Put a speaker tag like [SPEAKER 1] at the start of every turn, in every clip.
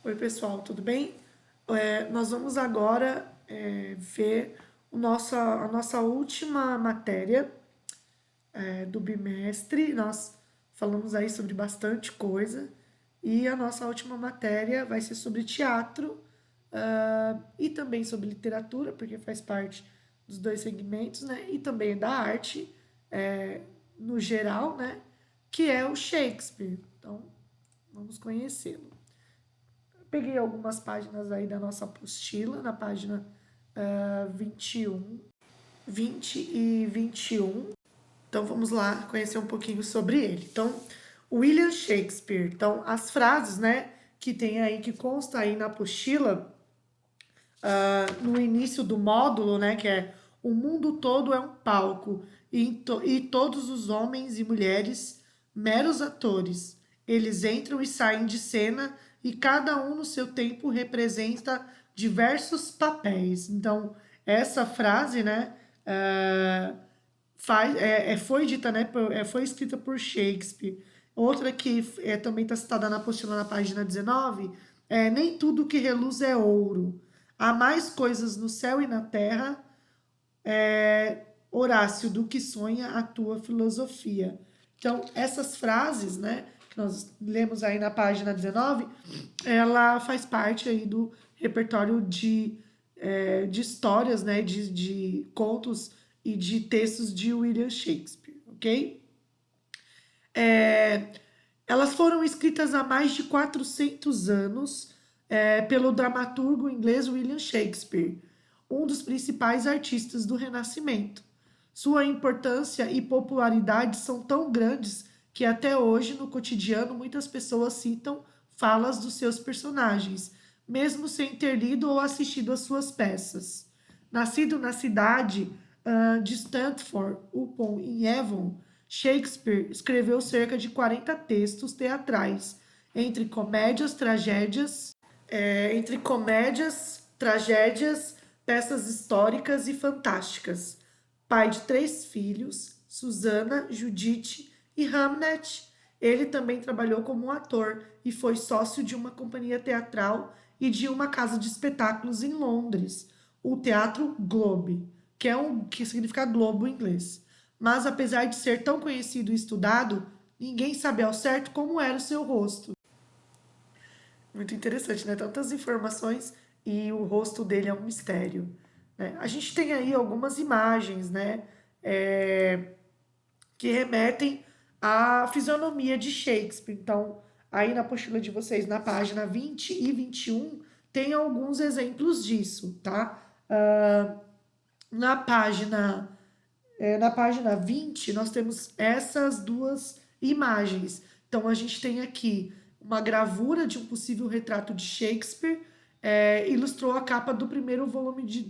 [SPEAKER 1] Oi, pessoal, tudo bem? Nós vamos agora ver a nossa última matéria do bimestre. Nós falamos aí sobre bastante coisa e a nossa última matéria vai ser sobre teatro, e também sobre literatura, porque faz parte dos dois segmentos, né? E também da arte, no geral, né? Que é o Shakespeare. Então, vamos conhecê-lo. Peguei algumas páginas aí da nossa apostila, na página 21, 20 e 21. Então vamos lá conhecer um pouquinho sobre ele. Então, William Shakespeare. Então, as frases, né, que tem aí, que consta aí na apostila, no início do módulo, né, que é o mundo todo é um palco e todos os homens e mulheres meros atores. Eles entram e saem de cena e cada um no seu tempo representa diversos papéis. Então, essa frase, né, foi dita, né, foi escrita por Shakespeare. Outra que também está citada na apostila na página 19 é: nem tudo que reluz é ouro. Há mais coisas no céu e na terra, Horácio, do que sonha a tua filosofia. Então, essas frases, né, que nós lemos aí na página 19, ela faz parte aí do repertório de histórias, né, de contos e de textos de William Shakespeare, ok? É, Elas foram escritas há mais de 400 anos pelo dramaturgo inglês William Shakespeare, um dos principais artistas do Renascimento. Sua importância e popularidade são tão grandes que até hoje, no cotidiano, muitas pessoas citam falas dos seus personagens, mesmo sem ter lido ou assistido às suas peças. Nascido na cidade de Stratford-upon Avon, Shakespeare escreveu cerca de 40 textos teatrais, entre comédias, tragédias, tragédias, peças históricas e fantásticas. Pai de 3 filhos, Susana, Judite e Hamnet, ele também trabalhou como um ator e foi sócio de uma companhia teatral e de uma casa de espetáculos em Londres, o Teatro Globe, que significa globo em inglês. Mas apesar de ser tão conhecido e estudado, ninguém sabe ao certo como era o seu rosto. Muito interessante, né? Tantas informações e o rosto dele é um mistério, né? A gente tem aí algumas imagens, né? É, que remetem à fisionomia de Shakespeare. Então, aí na apostila de vocês, na página 20 e 21, tem alguns exemplos disso, tá? Na página Na página 20, nós temos essas duas imagens. Então, a gente tem aqui uma gravura de um possível retrato de Shakespeare, ilustrou a capa do primeiro volume de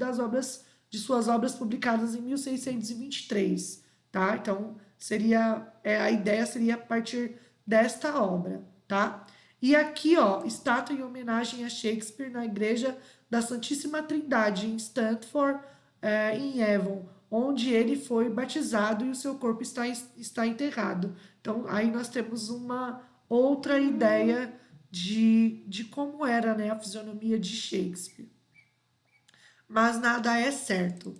[SPEAKER 1] suas obras publicadas em 1623, tá? Então, a ideia seria a partir desta obra, tá? E aqui, ó, estátua em homenagem a Shakespeare na Igreja da Santíssima Trindade, em Stanford, em Avon, onde ele foi batizado e o seu corpo está enterrado. Então, aí nós temos uma outra ideia de como era, né, a fisionomia de Shakespeare. Mas nada é certo.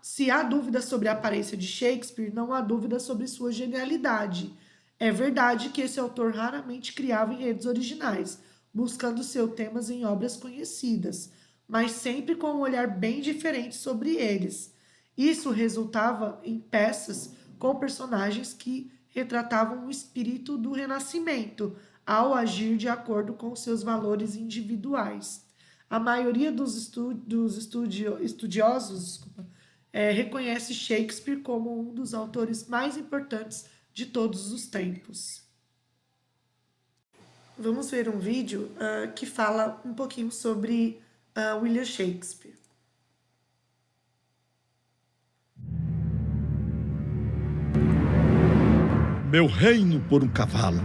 [SPEAKER 1] Se há dúvida sobre a aparência de Shakespeare, não há dúvida sobre sua genialidade. É verdade que esse autor raramente criava enredos originais, buscando seus temas em obras conhecidas, mas sempre com um olhar bem diferente sobre eles. Isso resultava em peças com personagens que retratavam o espírito do Renascimento, ao agir de acordo com seus valores individuais. A maioria estudiosos, desculpa, reconhece Shakespeare como um dos autores mais importantes de todos os tempos. Vamos ver um vídeo que fala um pouquinho sobre William Shakespeare.
[SPEAKER 2] Meu reino por um cavalo.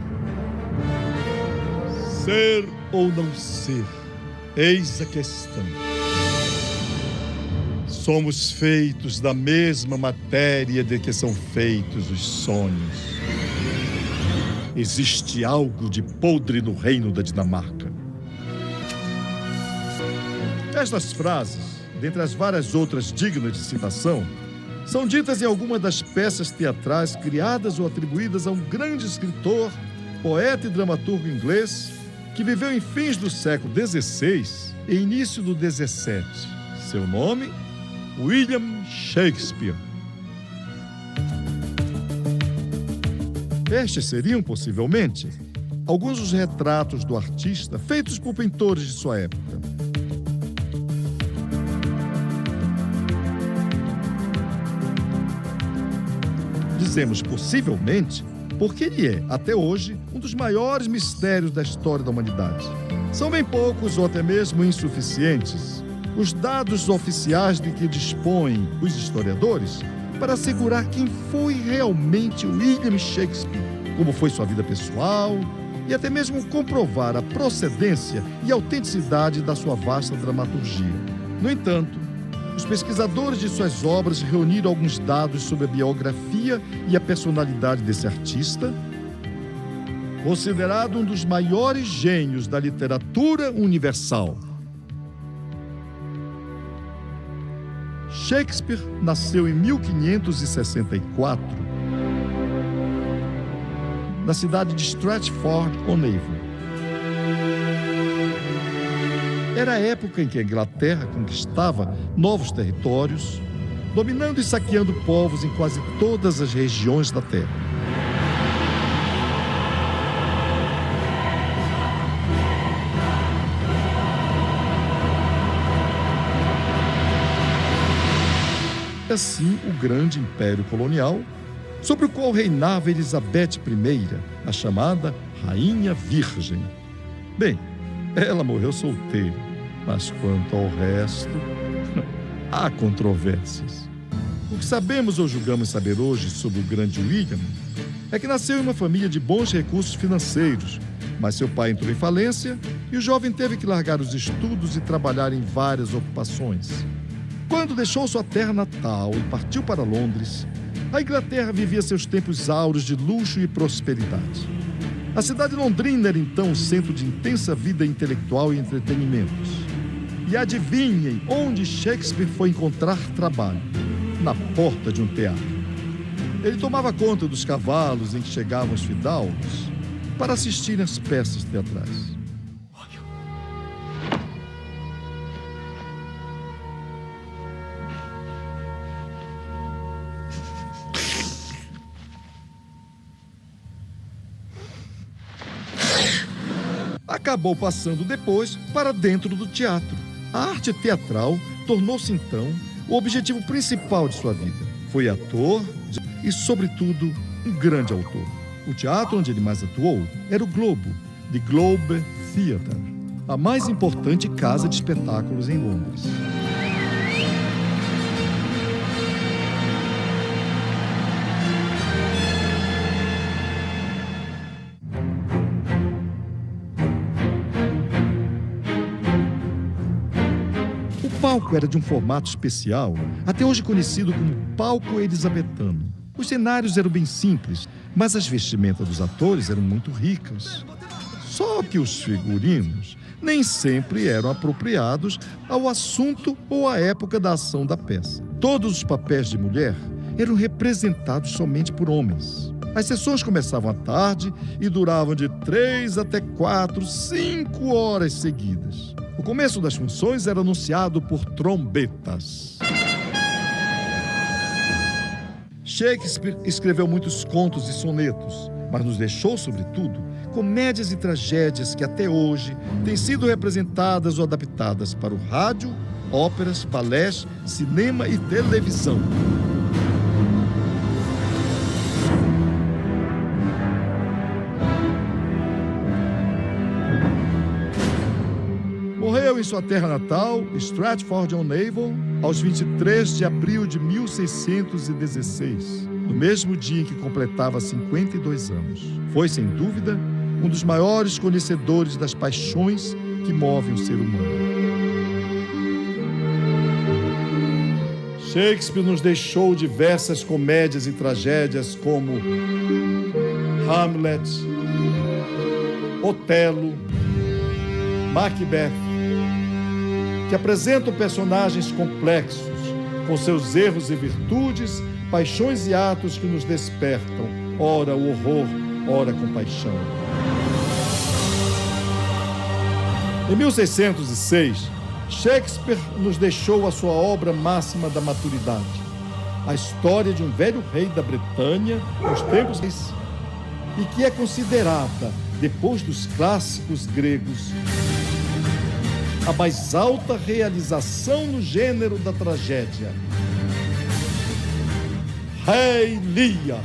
[SPEAKER 2] Ser ou não ser, eis a questão. Somos feitos da mesma matéria de que são feitos os sonhos. Existe algo de podre no reino da Dinamarca. Estas frases, dentre as várias outras dignas de citação, são ditas em algumas das peças teatrais criadas ou atribuídas a um grande escritor, poeta e dramaturgo inglês que viveu em fins do século XVI e início do XVII. Seu nome, William Shakespeare. Estes seriam, possivelmente, alguns dos retratos do artista feitos por pintores de sua época. Dizemos possivelmente porque ele é, até hoje, um dos maiores mistérios da história da humanidade. São bem poucos ou até mesmo insuficientes os dados oficiais de que dispõem os historiadores para assegurar quem foi realmente William Shakespeare, como foi sua vida pessoal e até mesmo comprovar a procedência e autenticidade da sua vasta dramaturgia. No entanto, os pesquisadores de suas obras reuniram alguns dados sobre a biografia e a personalidade desse artista, considerado um dos maiores gênios da literatura universal. Shakespeare nasceu em 1564, na cidade de Stratford-on-Avon. Era a época em que a Inglaterra conquistava novos territórios, dominando e saqueando povos em quase todas as regiões da terra. Assim, o grande império colonial, sobre o qual reinava Elizabeth I, a chamada Rainha Virgem. Bem, ela morreu solteira, mas quanto ao resto, há controvérsias. O que sabemos ou julgamos saber hoje sobre o grande William é que nasceu em uma família de bons recursos financeiros, mas seu pai entrou em falência e o jovem teve que largar os estudos e trabalhar em várias ocupações. Quando deixou sua terra natal e partiu para Londres, a Inglaterra vivia seus tempos áureos de luxo e prosperidade. A cidade londrina era então um centro de intensa vida intelectual e entretenimentos. E adivinhem onde Shakespeare foi encontrar trabalho? Na porta de um teatro. Ele tomava conta dos cavalos em que chegavam os fidalgos para assistir às peças teatrais. Acabou passando depois para dentro do teatro. A arte teatral tornou-se então o objetivo principal de sua vida. Foi ator e, sobretudo, um grande autor. O teatro onde ele mais atuou era o Globo, The Globe Theatre, a mais importante casa de espetáculos em Londres. O palco era de um formato especial, até hoje conhecido como palco elisabetano. Os cenários eram bem simples, mas as vestimentas dos atores eram muito ricas. Só que os figurinos nem sempre eram apropriados ao assunto ou à época da ação da peça. Todos os papéis de mulher eram representados somente por homens. As sessões começavam à tarde e duravam de 3 até 4, 5 horas seguidas. O começo das funções era anunciado por trombetas. Shakespeare escreveu muitos contos e sonetos, mas nos deixou, sobretudo, comédias e tragédias que até hoje têm sido representadas ou adaptadas para o rádio, óperas, balés, cinema e televisão. Morreu em sua terra natal, Stratford-on-Avon, aos 23 de abril de 1616, no mesmo dia em que completava 52 anos. Foi, sem dúvida, um dos maiores conhecedores das paixões que movem o ser humano. Shakespeare nos deixou diversas comédias e tragédias como Hamlet, Otelo, Macbeth, que apresentam personagens complexos, com seus erros e virtudes, paixões e atos que nos despertam, ora o horror, ora a compaixão. Em 1606, Shakespeare nos deixou a sua obra máxima da maturidade, a história de um velho rei da Bretanha nos tempos e que é considerada, depois dos clássicos gregos, a mais alta realização no gênero da tragédia. Rei Lear.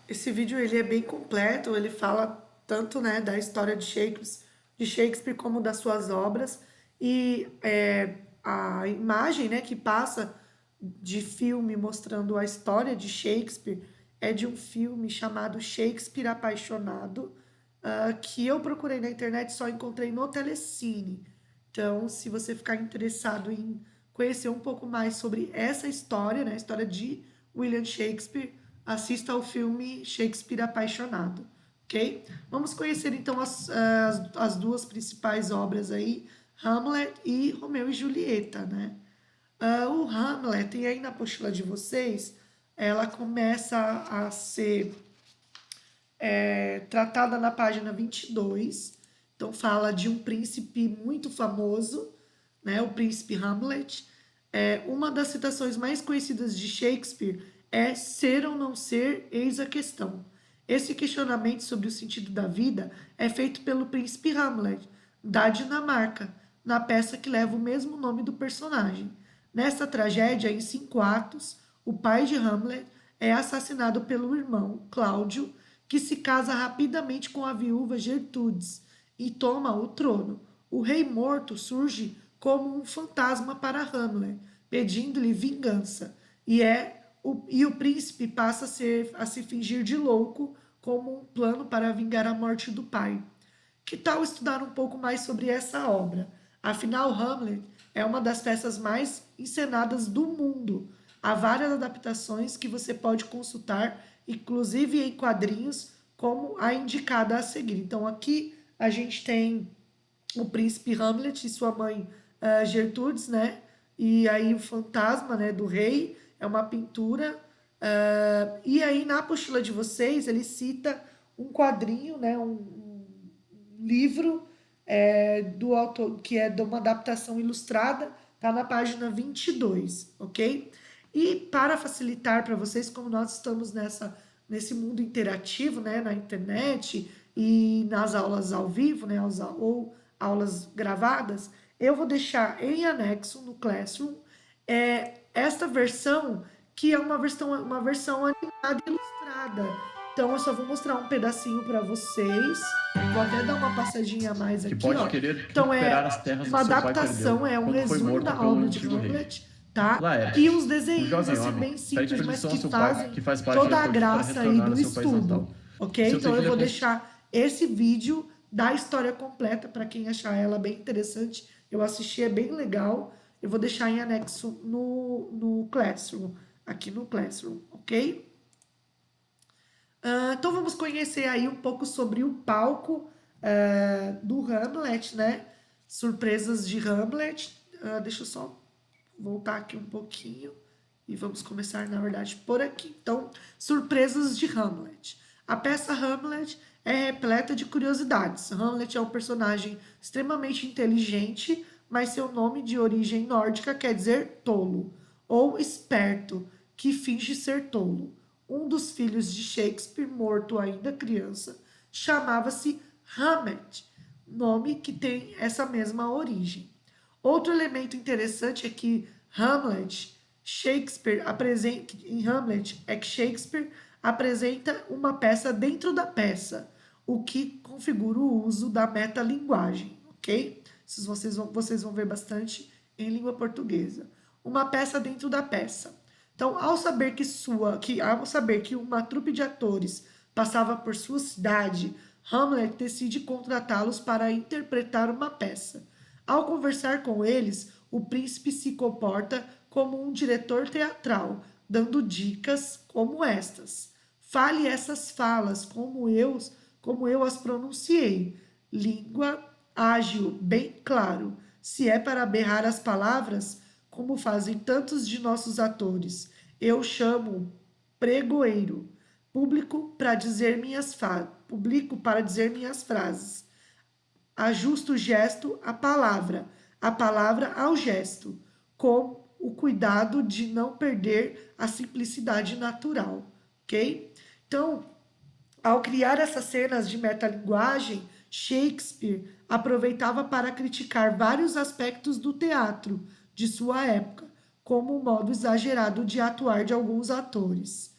[SPEAKER 1] Esse vídeo ele é bem completo, ele fala tanto, né, da história de Shakespeare como das suas obras, e a imagem, né, que passa de filme mostrando a história de Shakespeare é de um filme chamado Shakespeare Apaixonado, que eu procurei na internet, só encontrei no Telecine. Então, se você ficar interessado em conhecer um pouco mais sobre essa história, né, a história de William Shakespeare, assista ao filme Shakespeare Apaixonado, ok? Vamos conhecer então as duas principais obras aí, Hamlet e Romeu e Julieta, né? O Hamlet, e aí na apostila de vocês, ela começa a ser tratada na página 22. Então fala de um príncipe muito famoso, né, o príncipe Hamlet. Uma das citações mais conhecidas de Shakespeare é ser ou não ser, eis a questão. Esse questionamento sobre o sentido da vida é feito pelo príncipe Hamlet, da Dinamarca, na peça que leva o mesmo nome do personagem. Nesta tragédia, em 5 atos, o pai de Hamlet é assassinado pelo irmão, Cláudio, que se casa rapidamente com a viúva Gertrudes e toma o trono. O rei morto surge como um fantasma para Hamlet, pedindo-lhe vingança, e o príncipe passa a se fingir de louco como um plano para vingar a morte do pai. Que tal estudar um pouco mais sobre essa obra? Afinal, Hamlet é uma das peças mais encenadas do mundo. Há várias adaptações que você pode consultar, inclusive em quadrinhos, como a indicada a seguir. Então, aqui a gente tem o príncipe Hamlet e sua mãe Gertrudes, né? E aí o fantasma, né, do rei é uma pintura. E aí na apostila de vocês ele cita um quadrinho, né, um livro do autor, que é de uma adaptação ilustrada, tá na página 22, ok? E para facilitar para vocês, como nós estamos nesse mundo interativo, né, na internet e nas aulas ao vivo, né, ou aulas gravadas, eu vou deixar em anexo no Classroom esta versão, que é uma versão animada e ilustrada. Então eu só vou mostrar um pedacinho para vocês. Vou até dar uma passadinha a mais aqui,
[SPEAKER 3] pode
[SPEAKER 1] ó.
[SPEAKER 3] querer
[SPEAKER 1] Então
[SPEAKER 3] recuperar as terras
[SPEAKER 1] uma
[SPEAKER 3] do seu pai
[SPEAKER 1] adaptação,
[SPEAKER 3] perdeu,
[SPEAKER 1] é um
[SPEAKER 3] quando foi
[SPEAKER 1] resumo
[SPEAKER 3] morto
[SPEAKER 1] da
[SPEAKER 3] pelo
[SPEAKER 1] obra de
[SPEAKER 3] antigo rei.
[SPEAKER 1] Hamlet, tá?
[SPEAKER 3] Laertes,
[SPEAKER 1] E uns
[SPEAKER 3] um
[SPEAKER 1] desenhos
[SPEAKER 3] jovem
[SPEAKER 1] assim
[SPEAKER 3] homem,
[SPEAKER 1] bem
[SPEAKER 3] pede
[SPEAKER 1] simples, mas
[SPEAKER 3] permissão ao
[SPEAKER 1] que
[SPEAKER 3] seu pai,
[SPEAKER 1] fazem
[SPEAKER 3] que faz parte
[SPEAKER 1] toda
[SPEAKER 3] da
[SPEAKER 1] a
[SPEAKER 3] corte, para
[SPEAKER 1] graça aí
[SPEAKER 3] retornar
[SPEAKER 1] do
[SPEAKER 3] ao seu país
[SPEAKER 1] estudo,
[SPEAKER 3] natal.
[SPEAKER 1] ok?
[SPEAKER 3] Seu
[SPEAKER 1] Então eu
[SPEAKER 3] filho
[SPEAKER 1] vou
[SPEAKER 3] é
[SPEAKER 1] deixar esse vídeo da história completa para quem achar ela bem interessante. Eu assisti, é bem legal. Eu vou deixar em anexo no Classroom, aqui no Classroom, ok? Então vamos conhecer aí um pouco sobre o palco do Hamlet, né? Surpresas de Hamlet. Deixa eu só voltar aqui um pouquinho e vamos começar, na verdade, por aqui. Então, surpresas de Hamlet. A peça Hamlet é repleta de curiosidades. Hamlet é um personagem extremamente inteligente, mas seu nome de origem nórdica quer dizer tolo, ou esperto, que finge ser tolo. Um dos filhos de Shakespeare, morto ainda criança, chamava-se Hamlet, nome que tem essa mesma origem. Outro elemento interessante é que Shakespeare apresenta uma peça dentro da peça, o que configura o uso da metalinguagem, ok? Isso vocês vão ver bastante em língua portuguesa. Uma peça dentro da peça. Então, ao saber que uma trupe de atores passava por sua cidade, Hamlet decide contratá-los para interpretar uma peça. Ao conversar com eles, o príncipe se comporta como um diretor teatral, dando dicas como estas. Fale essas falas como eu as pronunciei. Língua ágil, bem claro. Se é para berrar as palavras, como fazem tantos de nossos atores, eu chamo pregoeiro, público para dizer minhas frases. Ajusta o gesto a palavra ao gesto, com o cuidado de não perder a simplicidade natural, ok? Então, ao criar essas cenas de metalinguagem, Shakespeare aproveitava para criticar vários aspectos do teatro de sua época, como o modo exagerado de atuar de alguns atores.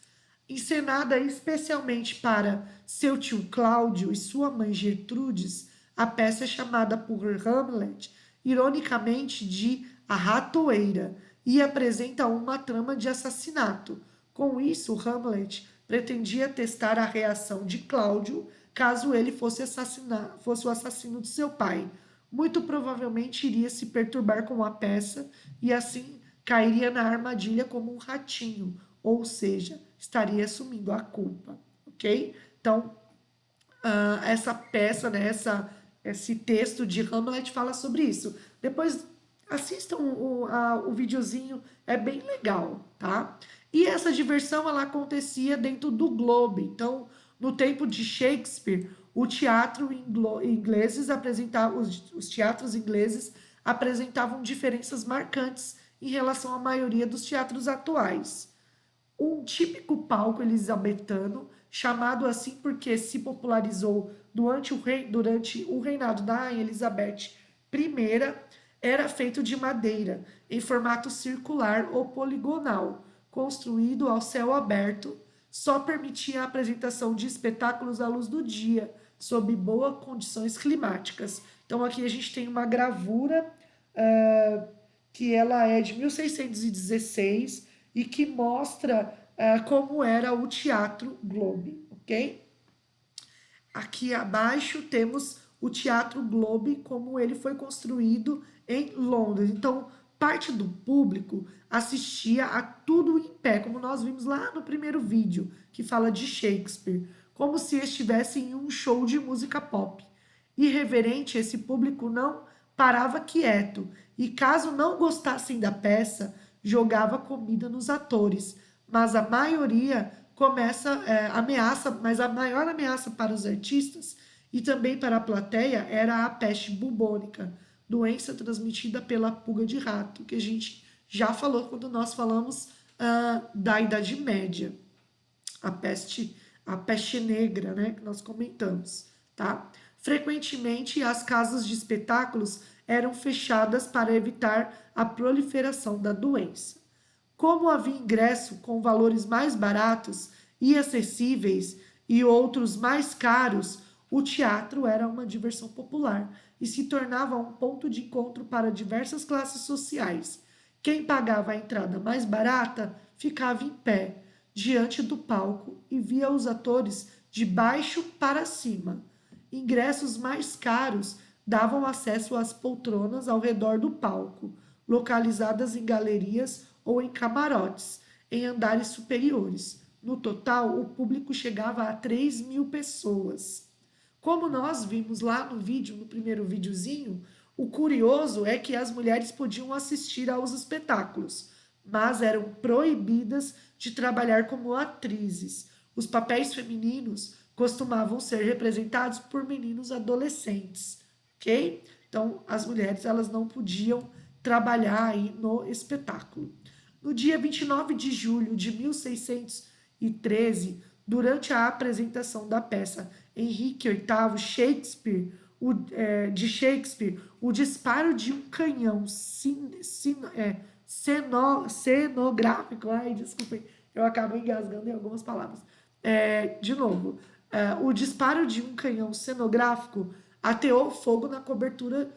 [SPEAKER 1] Encenada especialmente para seu tio Cláudio e sua mãe Gertrudes, a peça é chamada por Hamlet, ironicamente, de A Ratoeira, e apresenta uma trama de assassinato. Com isso, Hamlet pretendia testar a reação de Cláudio caso ele fosse o assassino de seu pai. Muito provavelmente iria se perturbar com a peça e assim cairia na armadilha como um ratinho, ou seja, estaria assumindo a culpa, ok? Então, essa peça, né, esse texto de Hamlet fala sobre isso. Depois assistam o videozinho, é bem legal, tá? E essa diversão ela acontecia dentro do Globe. Então, no tempo de Shakespeare, o teatro ingleses apresentava, os teatros ingleses apresentavam diferenças marcantes em relação à maioria dos teatros atuais. Um típico palco elisabetano, chamado assim porque se popularizou durante o reinado da Rainha Elizabeth I, era feito de madeira, em formato circular ou poligonal, construído ao céu aberto, só permitia a apresentação de espetáculos à luz do dia, sob boas condições climáticas. Então aqui a gente tem uma gravura que ela é de 1616 e que mostra como era o Teatro Globe, ok? Aqui abaixo temos o Teatro Globe, como ele foi construído em Londres. Então, parte do público assistia a tudo em pé, como nós vimos lá no primeiro vídeo, que fala de Shakespeare, como se estivesse em um show de música pop. Irreverente, esse público não parava quieto e, caso não gostassem da peça, jogava comida nos atores. Mas a maioria mas a maior ameaça para os artistas e também para a plateia era a peste bubônica, doença transmitida pela pulga de rato, que a gente já falou quando nós falamos da Idade Média, a peste negra, né, que nós comentamos, tá? Frequentemente, as casas de espetáculos eram fechadas para evitar a proliferação da doença. Como havia ingresso com valores mais baratos e acessíveis e outros mais caros, o teatro era uma diversão popular e se tornava um ponto de encontro para diversas classes sociais. Quem pagava a entrada mais barata ficava em pé, diante do palco, e via os atores de baixo para cima. Ingressos mais caros davam acesso às poltronas ao redor do palco, localizadas em galerias ou em camarotes, em andares superiores. No total, o público chegava a 3.000 pessoas. Como nós vimos lá no vídeo, no primeiro videozinho, o curioso é que as mulheres podiam assistir aos espetáculos, mas eram proibidas de trabalhar como atrizes. Os papéis femininos costumavam ser representados por meninos adolescentes, ok? Então, as mulheres elas não podiam trabalhar aí no espetáculo. No dia 29 de julho de 1613, durante a apresentação da peça Henrique VIII, Shakespeare, o disparo de um canhão cenográfico, ai, desculpem, eu acabo engasgando em algumas palavras. De novo, o disparo de um canhão cenográfico ateou fogo na cobertura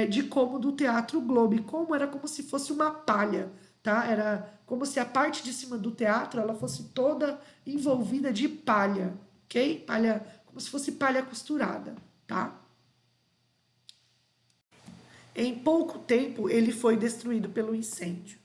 [SPEAKER 1] de como do Teatro Globe, era como se fosse uma palha, tá? Era como se a parte de cima do teatro ela fosse toda envolvida de palha, ok? Palha, como se fosse palha costurada, tá? Em pouco tempo ele foi destruído pelo incêndio.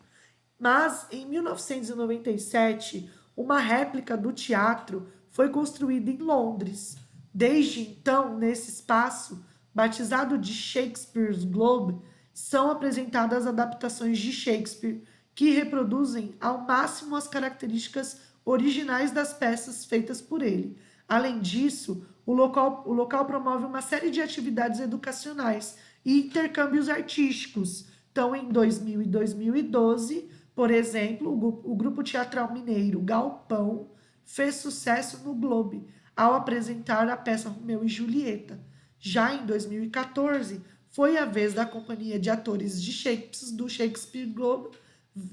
[SPEAKER 1] Mas em 1997, Uma réplica do teatro foi construída em Londres. Desde então, nesse espaço, batizado de Shakespeare's Globe, são apresentadas adaptações de Shakespeare que reproduzem ao máximo as características originais das peças feitas por ele. Além disso, o local promove uma série de atividades educacionais e intercâmbios artísticos. Então, em 2000 e 2012, por exemplo, o grupo teatral mineiro Galpão fez sucesso no Globe ao apresentar a peça Romeu e Julieta. Já em 2014, foi a vez da companhia de atores de Shakespeare, do Shakespeare Globe,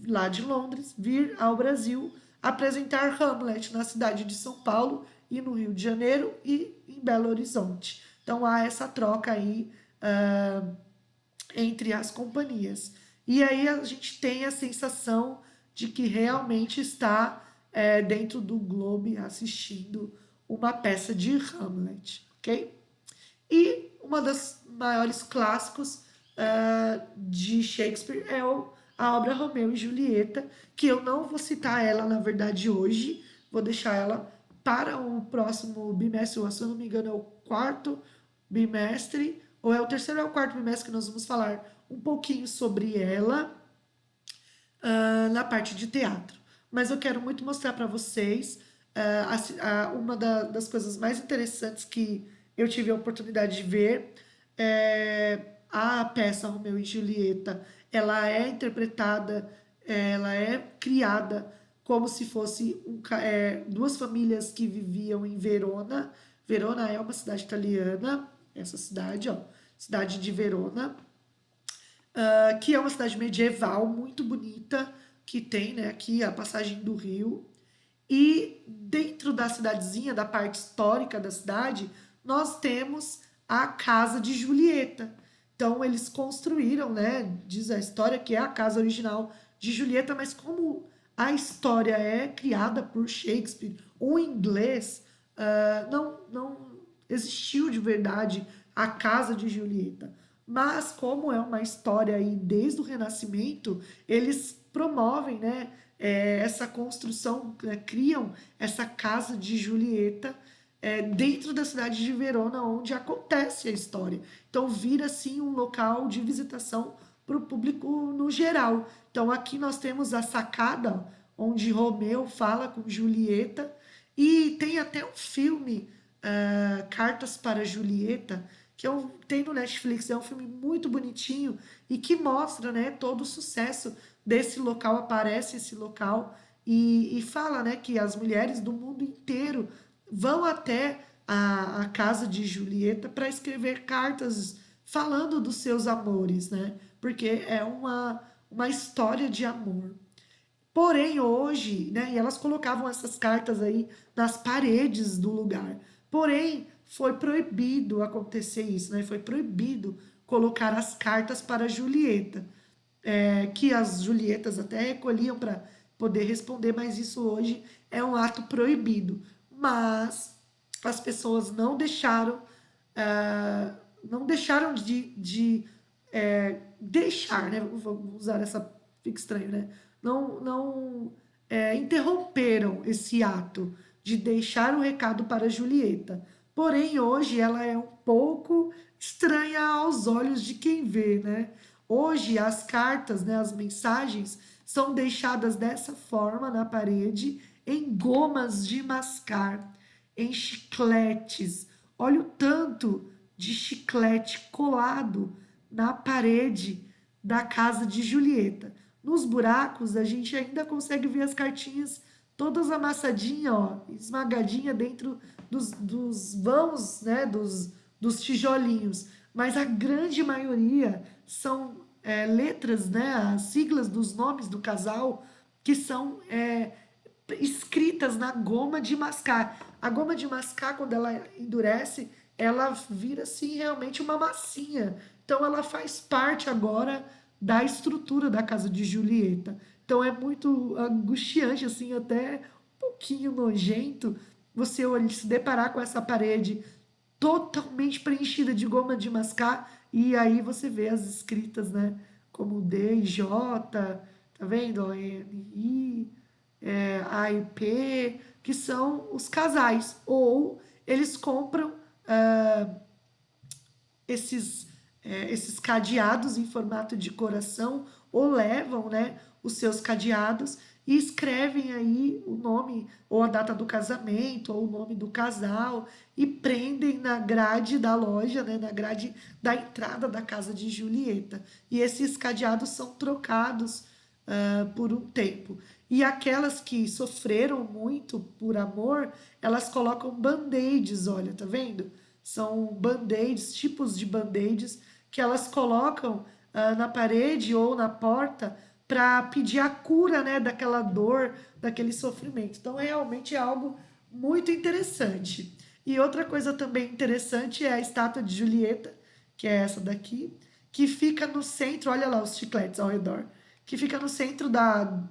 [SPEAKER 1] lá de Londres, vir ao Brasil apresentar Hamlet na cidade de São Paulo e no Rio de Janeiro e em Belo Horizonte. Então há essa troca aí entre as companhias. E aí a gente tem a sensação de que realmente está dentro do Globe assistindo uma peça de Hamlet, ok? E uma das maiores clássicos de Shakespeare é a obra Romeu e Julieta, que eu não vou citar ela, na verdade, hoje, vou deixar ela para o próximo bimestre, ou se eu não me engano é o quarto bimestre, ou é o terceiro ou é o quarto bimestre que nós vamos falar um pouquinho sobre ela na parte de teatro. Mas eu quero muito mostrar para vocês uma das coisas mais interessantes que eu tive a oportunidade de ver. A peça Romeu e Julieta, ela é interpretada, ela é criada como se fosse duas famílias que viviam em Verona. Verona é uma cidade italiana, essa cidade, ó, cidade de Verona, que é uma cidade medieval muito bonita, que tem, né, aqui a passagem do rio. E dentro da cidadezinha, da parte histórica da cidade, nós temos a casa de Julieta. Então eles construíram, né, diz a história que é a casa original de Julieta, mas como a história é criada por Shakespeare, o inglês não existiu de verdade a casa de Julieta. Mas como é uma história aí desde o Renascimento, eles promovem, né, essa construção, né, criam essa casa de Julieta dentro da cidade de Verona, onde acontece a história. Então vira assim um local de visitação para o público no geral. Então aqui nós temos a sacada onde Romeu fala com Julieta e tem até um filme, Cartas para Julieta, que tem no Netflix, é um filme muito bonitinho e que mostra, né, todo o sucesso desse local, aparece esse local e fala, né, que as mulheres do mundo inteiro vão até a casa de Julieta para escrever cartas falando dos seus amores, né? Porque é uma história de amor. Porém, hoje, né, e elas colocavam essas cartas aí nas paredes do lugar. Porém, foi proibido acontecer isso, né? Foi proibido colocar as cartas para Julieta, que as Julietas até recolhiam para poder responder, mas isso hoje é um ato proibido. Mas as pessoas não deixaram de deixar, né? Vou usar essa, fica estranho, né? Não interromperam esse ato de deixar o recado para Julieta. Porém, hoje ela é um pouco estranha aos olhos de quem vê, né? Hoje as cartas, né, as mensagens são deixadas dessa forma na parede, em gomas de mascar, em chicletes. Olha o tanto de chiclete colado na parede da casa de Julieta. Nos buracos a gente ainda consegue ver as cartinhas todas amassadinhas, ó, esmagadinha dentro dos vãos, né, dos tijolinhos. Mas a grande maioria são letras, né, as siglas dos nomes do casal que são escritas na goma de mascar. A goma de mascar, quando ela endurece, ela vira assim realmente uma massinha. Então ela faz parte agora da estrutura da casa de Julieta. Então é muito angustiante, assim, até um pouquinho nojento você se deparar com essa parede totalmente preenchida de goma de mascar e aí você vê as escritas, né? Como D e J, tá vendo? Ó, N, I, A e P, que são os casais. Ou eles compram esses cadeados em formato de coração, ou levam, né, os seus cadeados e escrevem aí o nome ou a data do casamento ou o nome do casal e prendem na grade da loja, né, na grade da entrada da casa de Julieta. E esses cadeados são trocados por um tempo. E aquelas que sofreram muito por amor, elas colocam band-aids, olha, tá vendo? São band-aids, tipos de band-aids que elas colocam na parede ou na porta para pedir a cura, né, daquela dor, daquele sofrimento. Então, realmente é algo muito interessante. E outra coisa também interessante é a estátua de Julieta, que é essa daqui, que fica no centro, olha lá os chicletes ao redor, que fica no centro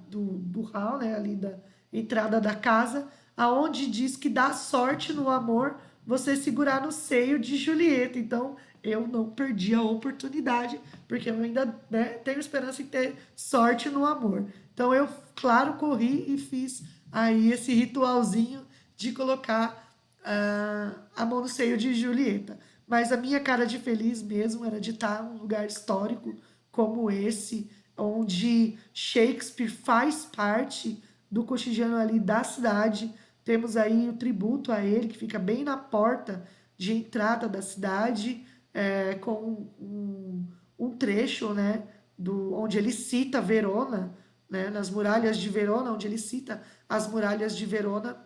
[SPEAKER 1] do hall, né, ali da entrada da casa, aonde diz que dá sorte no amor você segurar no seio de Julieta. Então, eu não perdi a oportunidade, porque eu ainda, né, tenho esperança em ter sorte no amor. Então, eu, claro, corri e fiz aí esse ritualzinho de colocar a mão no seio de Julieta. Mas a minha cara de feliz mesmo era de estar num lugar histórico como esse, onde Shakespeare faz parte do cotidiano ali da cidade. Temos aí o tributo a ele, que fica bem na porta de entrada da cidade, com um trecho, né, onde ele cita Verona, né, nas muralhas de Verona, onde ele cita as muralhas de Verona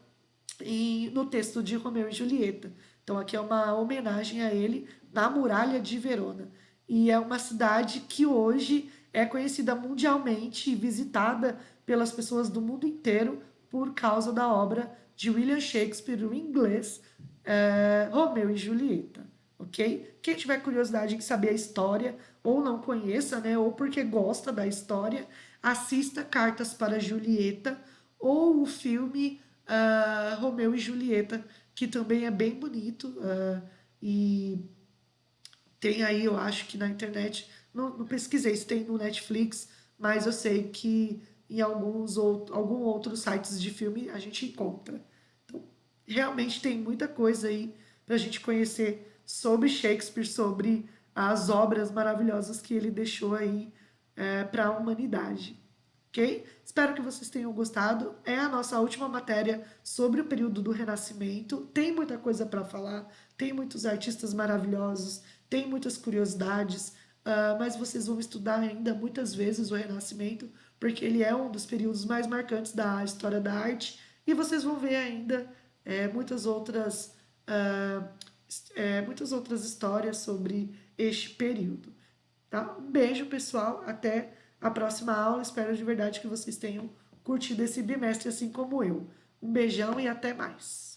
[SPEAKER 1] no texto de Romeu e Julieta. Então aqui é uma homenagem a ele na muralha de Verona. E é uma cidade que hoje é conhecida mundialmente e visitada pelas pessoas do mundo inteiro por causa da obra de William Shakespeare, o inglês, Romeu e Julieta. Ok? Quem tiver curiosidade em saber a história, ou não conheça, né, ou porque gosta da história, assista Cartas para Julieta ou o filme Romeu e Julieta, que também é bem bonito e tem aí, eu acho que na internet, não pesquisei se tem no Netflix, mas eu sei que em alguns outros sites de filme a gente encontra. Então, realmente tem muita coisa aí para a gente conhecer sobre Shakespeare, sobre as obras maravilhosas que ele deixou aí para a humanidade. Ok? Espero que vocês tenham gostado. É a nossa última matéria sobre o período do Renascimento. Tem muita coisa para falar, tem muitos artistas maravilhosos, tem muitas curiosidades, mas vocês vão estudar ainda muitas vezes o Renascimento, porque ele é um dos períodos mais marcantes da história da arte, e vocês vão ver ainda ah, muitas outras histórias sobre este período. Tá? Um beijo, pessoal. Até a próxima aula. Espero de verdade que vocês tenham curtido esse bimestre assim como eu. Um beijão e até mais.